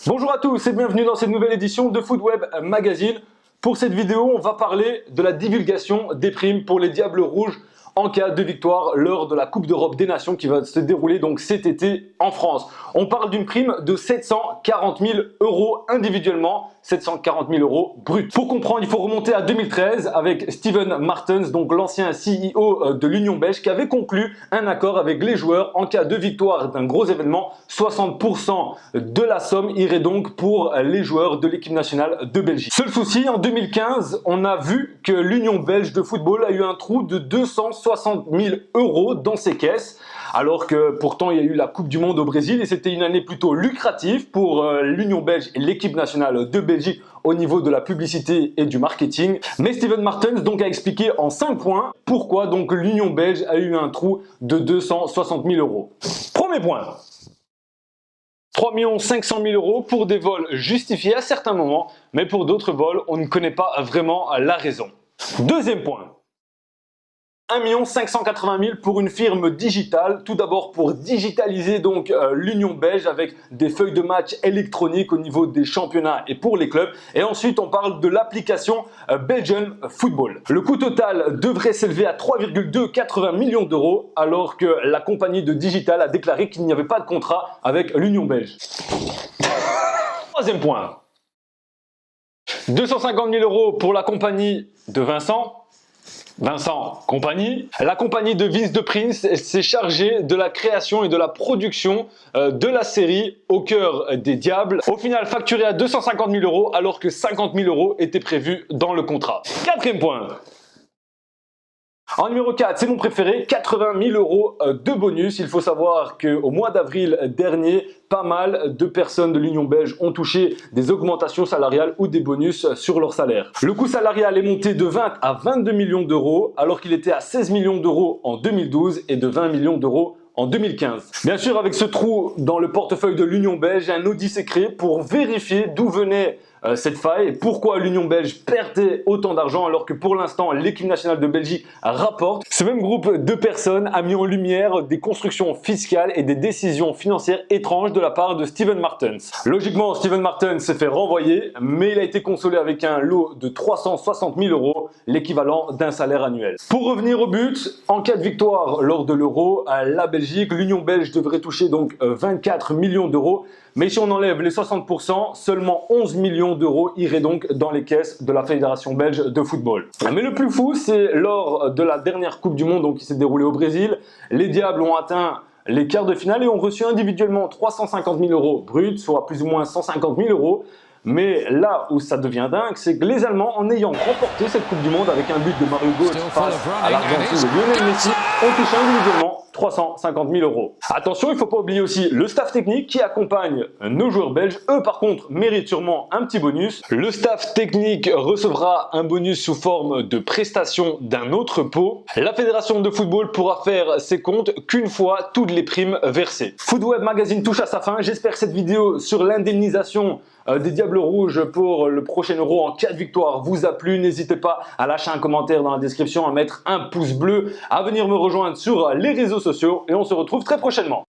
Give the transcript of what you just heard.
Bonjour à tous et bienvenue dans cette nouvelle édition de Footweb Magazine. Pour cette vidéo, on va parler de la divulgation des primes pour les Diables Rouges en cas de victoire lors de la Coupe d'Europe des Nations qui va se dérouler donc cet été en France. On parle d'une prime de 740 000 € individuellement, 740 000 € brut. Pour comprendre, il faut remonter à 2013 avec Steven Martens, donc l'ancien CEO de l'Union belge, qui avait conclu un accord avec les joueurs en cas de victoire d'un gros événement. 60% de la somme irait donc pour les joueurs de l'équipe nationale de Belgique. Seul souci, en 2015, on a vu que l'Union belge de football a eu un trou de 260 000 € dans ses caisses, alors que pourtant il y a eu la Coupe du Monde au Brésil et c'était une année plutôt lucrative pour l'Union belge et l'équipe nationale de Belgique au niveau de la publicité et du marketing. Mais Steven Martens donc a expliqué en 5 points pourquoi donc l'Union belge a eu un trou de 260 000 €. Premier point. 3 500 000 € pour des vols justifiés à certains moments, mais pour d'autres vols, on ne connaît pas vraiment la raison. Deuxième point. 1 580 000 € pour une firme digitale, tout d'abord pour digitaliser donc l'Union belge avec des feuilles de match électroniques au niveau des championnats et pour les clubs. Et ensuite on parle de l'application Belgian Football. Le coût total devrait s'élever à 3,280 millions € alors que la compagnie de digital a déclaré qu'il n'y avait pas de contrat avec l'Union belge. Troisième point. 250 000 € pour la compagnie de Vincent Compagnie. La compagnie de Vince de Prince s'est chargée de la création et de la production de la série Au cœur des diables. Au final facturé à 250 000 € alors que 50 000 € étaient prévus dans le contrat. Quatrième point. En numéro 4, c'est mon préféré, 80 000 € de bonus. Il faut savoir qu'au mois d'avril dernier, pas mal de personnes de l'Union belge ont touché des augmentations salariales ou des bonus sur leur salaire. Le coût salarial est monté de 20 à 22 millions d'euros alors qu'il était à 16 millions d'euros en 2012 et de 20 millions d'euros en 2015. Bien sûr, avec ce trou dans le portefeuille de l'Union belge, un audit s'est créé pour vérifier d'où venait cette faille et pourquoi l'Union belge perdait autant d'argent alors que pour l'instant l'équipe nationale de Belgique rapporte. Ce même groupe de personnes a mis en lumière des constructions fiscales et des décisions financières étranges de la part de Steven Martens. Logiquement, Steven Martens s'est fait renvoyer, mais il a été consolé avec un lot de 360 000 €, l'équivalent d'un salaire annuel. Pour revenir au but, en cas de victoire lors de l'Euro, la Belgique, l'Union belge devrait toucher donc 24 millions d'euros. Mais si on enlève les 60%, seulement 11 millions d'euros iraient donc dans les caisses de la Fédération belge de football. Mais le plus fou, c'est lors de la dernière Coupe du Monde donc, qui s'est déroulée au Brésil, les Diables ont atteint les quarts de finale et ont reçu individuellement 350 000 € bruts, soit plus ou moins 150 000 €. Mais là où ça devient dingue, c'est que les Allemands, en ayant remporté cette Coupe du Monde avec un but de Mario Götze face à l'Argentine de Lionel Messi, ont touché individuellement 350 000 €. Attention, il ne faut pas oublier aussi le staff technique qui accompagne nos joueurs belges. Eux, par contre, méritent sûrement un petit bonus. Le staff technique recevra un bonus sous forme de prestation d'un autre pot. La fédération de football pourra faire ses comptes qu'une fois toutes les primes versées. Footweb Magazine touche à sa fin. J'espère que cette vidéo sur l'indemnisation des Diables Rouges pour le prochain Euro en cas de victoire vous a plu. N'hésitez pas à lâcher un commentaire dans la description, à mettre un pouce bleu, à venir me rejoindre sur les réseaux sociaux et on se retrouve très prochainement.